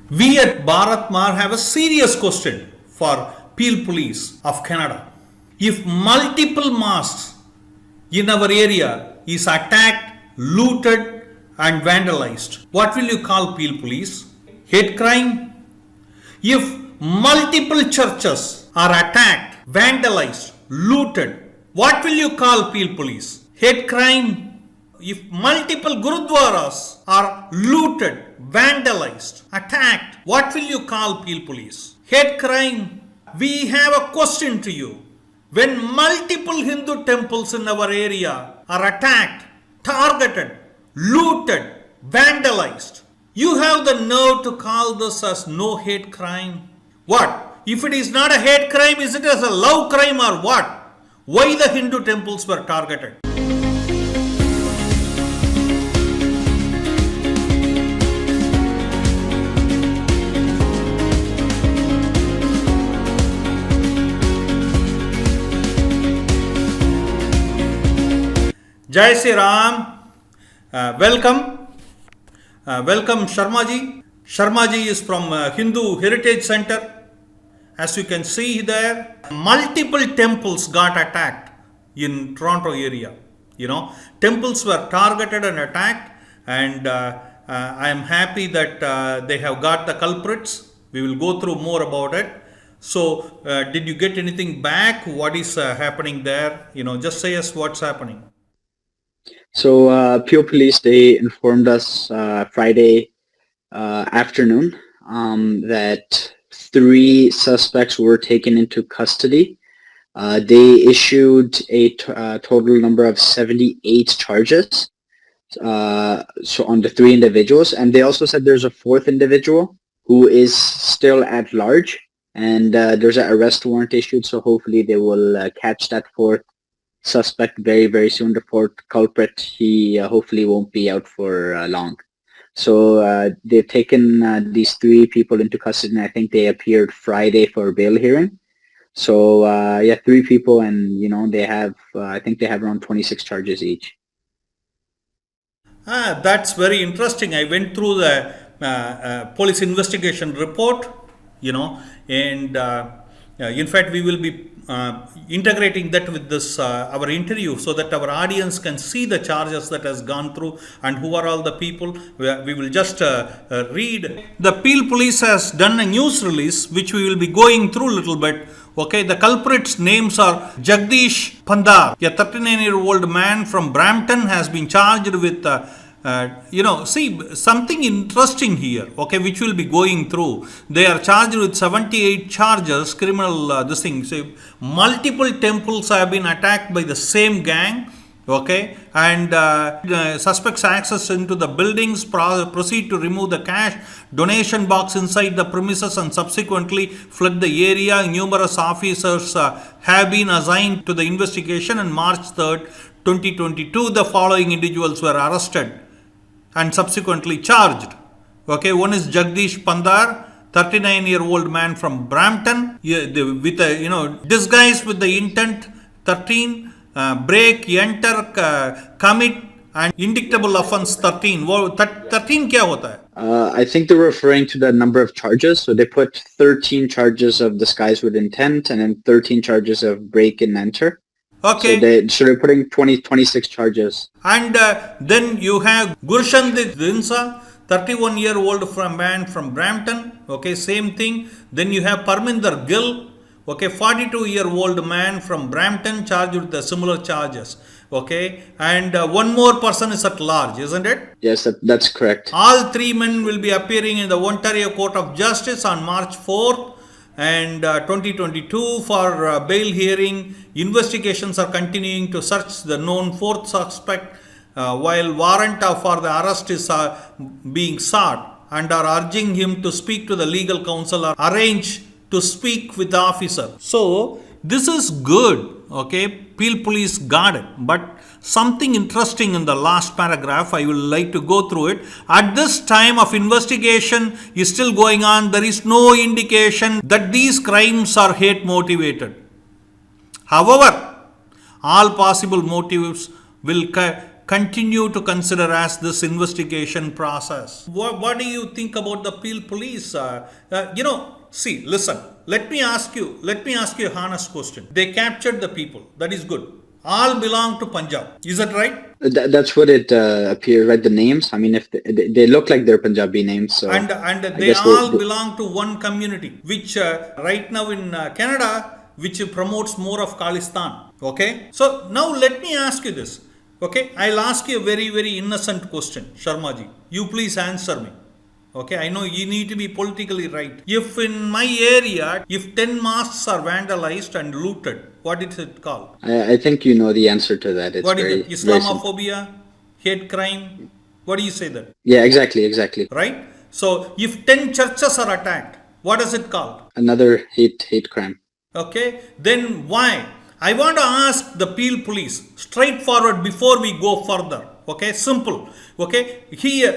We at Bharat Marg have a serious question for Peel Police of Canada. If multiple mosques in our area is attacked, looted and vandalized, what will you call Peel Police? Hate crime? If multiple churches are attacked, vandalized, looted, what will you call Peel Police? Hate crime? If multiple gurudwaras are looted, vandalized, attacked, what will you call Peel Police? Hate crime? We have a question to you. When multiple Hindu temples in our area are attacked, targeted, looted, vandalized, you have the nerve to call this as no hate crime? What? If it is not a hate crime, is it as a love crime or what? Why the Hindu temples were targeted? Jai Sri Ram. Welcome. Welcome Sharma ji. Sharma ji is from Hindu Heritage Center. As you can see there, multiple temples got attacked in Toronto area. Temples were targeted and attacked, and I am happy that they have got the culprits. We will go through more about it. So, did you get anything back? What is happening there? Just say us what's happening. So Peel Police, they informed us Friday afternoon that 3 suspects were taken into custody. They issued a total number of 78 charges so on the 3 individuals, and they also said there's a 4th individual who is still at large, and there's an arrest warrant issued, so hopefully they will catch that 4th suspect very, very soon. The 4th culprit, he hopefully won't be out for long. So they've taken these 3 people into custody, and I think they appeared Friday for a bail hearing. So 3 people, and they have, I think they have around 26 charges each. That's very interesting. I went through the police investigation report, and in fact we will be integrating that with this our interview, so that our audience can see the charges that has gone through and who are all the people. We will just read. The Peel Police has done a news release which we will be going through a little bit. Okay, the culprits' names are Jagdish Pandar, a 39-year-old man from Brampton, has been charged with see something interesting here, okay, which we'll be going through. They are charged with 78 charges, criminal this thing. So multiple temples have been attacked by the same gang, okay, and suspects access into the buildings, proceed to remove the cash donation box inside the premises, and subsequently fled the area. Numerous officers have been assigned to the investigation. On March 3rd, 2022, the following individuals were arrested and subsequently charged. Okay, one is Jagdish Pandar, 39-year-old man from Brampton, with a, disguised with the intent, 13, break, enter, commit, and indictable offense 13. 13 क्या होता है? I think they're referring to the number of charges. So they put 13 charges of disguise with intent, and then 13 charges of break and enter. Okay. So they're putting 26 charges. And then you have Gurshandit Dinsa, 31-year-old man from Brampton. Okay, same thing. Then you have Parminder Gill, okay, 42-year-old man from Brampton, charged with the similar charges. Okay, and one more person is at large, isn't it? Yes, that's correct. All 3 men will be appearing in the Ontario Court of Justice on March 4th. And 2022 for bail hearing. Investigations are continuing to search the known 4th suspect while warrant for the arrest is being sought, and are urging him to speak to the legal counsel or arrange to speak with the officer. So this is good, okay, Peel Police got it, but something interesting in the last paragraph, I will like to go through it. At this time of investigation is still going on, there is no indication that these crimes are hate motivated. However, all possible motives will continue to consider as this investigation process. What do you think about the Peel police? See, listen, let me ask you a honest question. They captured the people. That is good. All belong to Punjab. Is that right? That's what it appears, right? The names. I mean, if they look like they're Punjabi names, so And they all belong to one community, which right now in Canada, which promotes more of Khalistan. Okay. So now let me ask you this. Okay. I'll ask you a very, very innocent question, Sharmaji. You please answer me. Okay. I know you need to be politically right. If in my area, if 10 mosques are vandalized and looted, what is it called? I think you know the answer to that. It's What very, is it? Islamophobia, hate crime. What do you say that? Yeah, exactly. Right? So if 10 churches are attacked, what is it called? Another hate crime. Okay, then why? I want to ask the Peel police straightforward before we go further. Okay, simple. Okay, here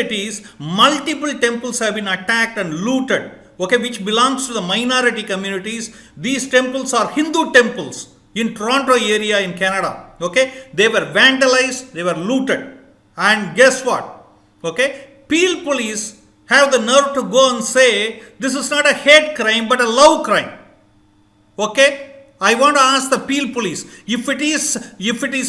it is. Multiple temples have been attacked and looted. Okay, which belongs to the minority communities. These temples are Hindu temples in Toronto area in Canada. Okay, they were vandalized, they were looted. And guess what? Okay, Peel police have the nerve to go and say this is not a hate crime but a love crime. Okay, I want to ask the Peel police if it is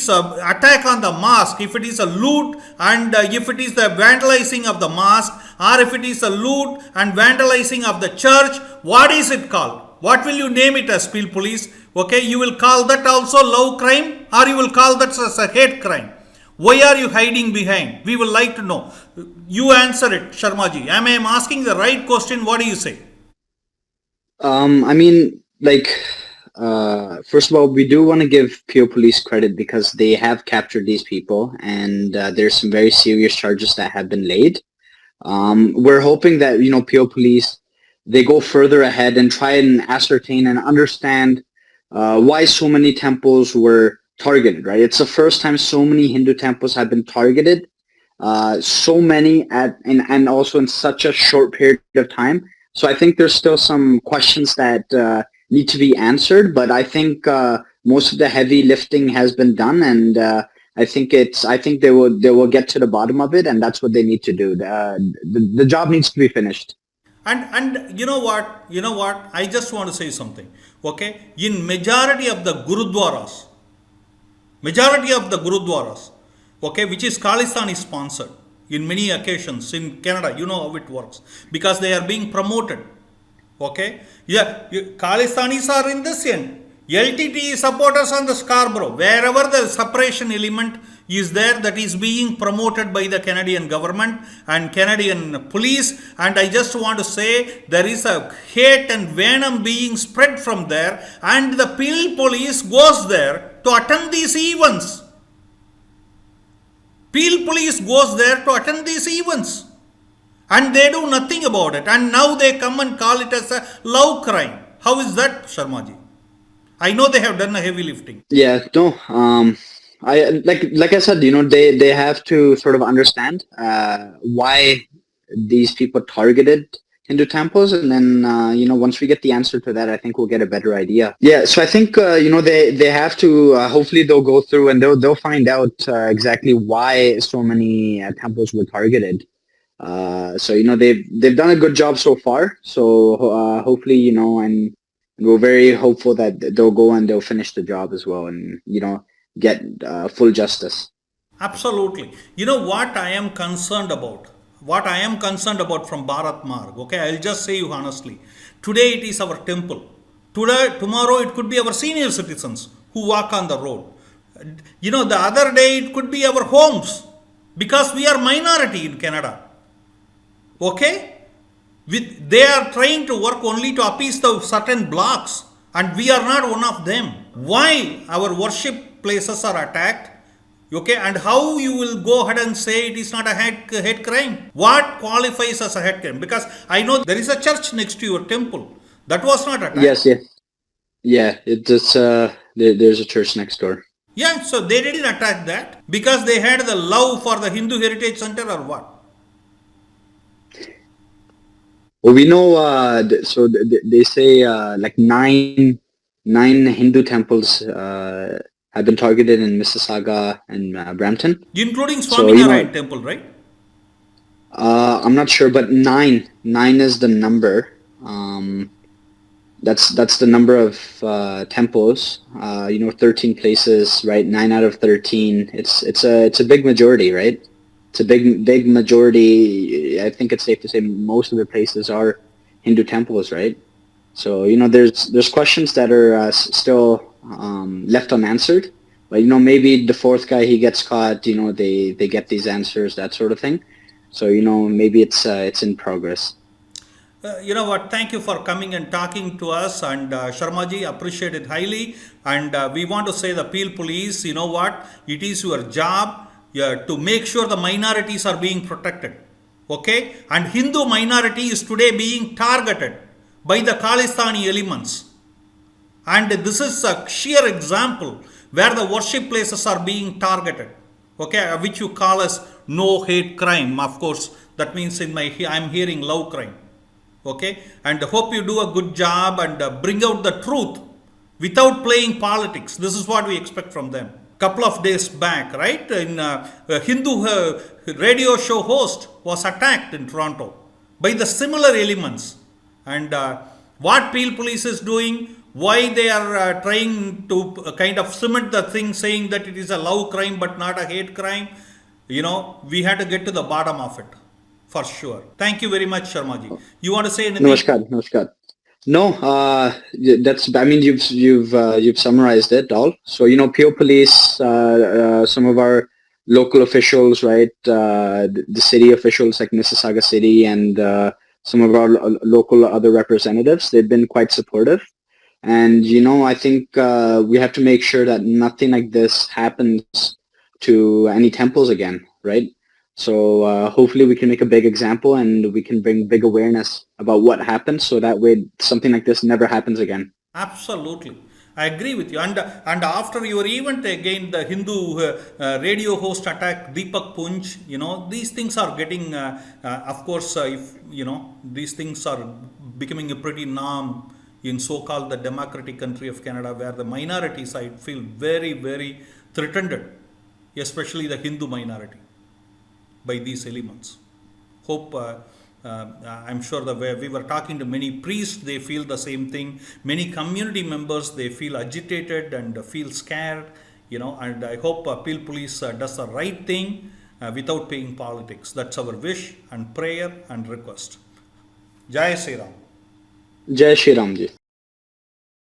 attack on the mosque, if it is a loot and if it is the vandalizing of the mosque, or if it is a loot and vandalizing of the church, what is it called? What will you name it as, Peel police? Okay, you will call that also love crime, or you will call that as a hate crime? Why are you hiding behind? We would like to know. You answer it, Sharmaji. Am I asking the right question? What do you say? I mean, first of all, we do want to give PO Police credit because they have captured these people, and there's some very serious charges that have been laid. We're hoping that PO Police, they go further ahead and try and ascertain and understand why so many temples were targeted. Right, it's the first time so many Hindu temples have been targeted, so many and also in such a short period of time. So I think there's still some questions that need to be answered, but I think most of the heavy lifting has been done, and I think they will get to the bottom of it, and that's what they need to do. The job needs to be finished. And you know what? I just want to say something. Okay, in majority of the gurudwaras, okay, which is Khalistan is sponsored in many occasions in Canada. You know how it works because they are being promoted. Okay, yeah, Khalistanis are in this end. LTT supporters on the Scarborough, wherever the separation element is there, that is being promoted by the Canadian government and Canadian police. And I just want to say there is a hate and venom being spread from there, and the Peel police goes there to attend these events. Peel police goes there to attend these events. And they do nothing about it. And now they come and call it as a love crime. How is that, Sharmaji? I know they have done a heavy lifting. Yeah, no. I like I said, they have to sort of understand why these people targeted Hindu temples, and then once we get the answer to that, I think we'll get a better idea. Yeah, so I think they have to. Hopefully, they'll go through and they'll find out exactly why so many temples were targeted. So they've done a good job so far. So hopefully and we're very hopeful that they'll go and they'll finish the job as well, and get full justice. Absolutely. You know what I am concerned about? What I am concerned about from Bharat Marg. Okay, I'll just say you honestly. Today it is our temple. Tomorrow it could be our senior citizens who walk on the road. The other day it could be our homes, because we are minority in Canada. Okay? They are trying to work only to appease the certain blocks, and we are not one of them. Why our worship places are attacked? Okay, and how you will go ahead and say it is not a hate crime? What qualifies as a hate crime? Because I know there is a church next to your temple. That was not attacked. Yes. Yeah, it's there's a church next door. Yeah, so they didn't attack that because they had the love for the Hindu Heritage Center, or what? Well, we know, so they say like nine Hindu temples have have been targeted in Mississauga and Brampton. Including So, you know, Swaminarayan temple, right? I'm not sure, but nine is the number. That's the number of temples. 13 places, right? 9 out of 13. It's a big majority, right? It's a big majority. I think it's safe to say most of the places are Hindu temples, right? So there's questions that are still left unanswered. But maybe the fourth guy, he gets caught. They get these answers, that sort of thing. So maybe it's in progress. You know what? Thank you for coming and talking to us. And Sharma ji, appreciate it highly. And we want to say the Peel Police, you know what? It is your job to make sure the minorities are being protected. Okay? And Hindu minority is today being targeted by the Khalistani elements. And this is a sheer example where the worship places are being targeted. Okay? Which you call as no hate crime. Of course, that means I'm hearing love crime. Okay, and hope you do a good job and bring out the truth without playing politics. This is what we expect from them. Couple of days back, right, in a Hindu radio show host was attacked in Toronto by the similar elements. And what Peel Police is doing, why they are trying to kind of cement the thing, saying that it is a love crime but not a hate crime, we had to get to the bottom of it. For sure. Thank you very much, Sharma ji. You want to say anything? Namaskar. No, that's. I mean, you've summarized it all. So Pure Police, some of our local officials, right? The city officials like Mississauga City and some of our local other representatives. They've been quite supportive, and I think we have to make sure that nothing like this happens to any temples again, right? So hopefully we can make a big example and we can bring big awareness about what happened so that way something like this never happens again. Absolutely. I agree with you. And after your event again, the Hindu radio host attack Deepak Punj, these things are getting, of course, if, these things are becoming a pretty norm in so-called the democratic country of Canada where the minorities, I feel very, very threatened, especially the Hindu minority, by these elements. Hope I'm sure that we were talking to many priests, they feel the same thing. Many community members, they feel agitated and feel scared, and I hope Peel Police does the right thing without paying politics. That's our wish and prayer and request. Jai Sri Ram. Jai Shri Ram ji.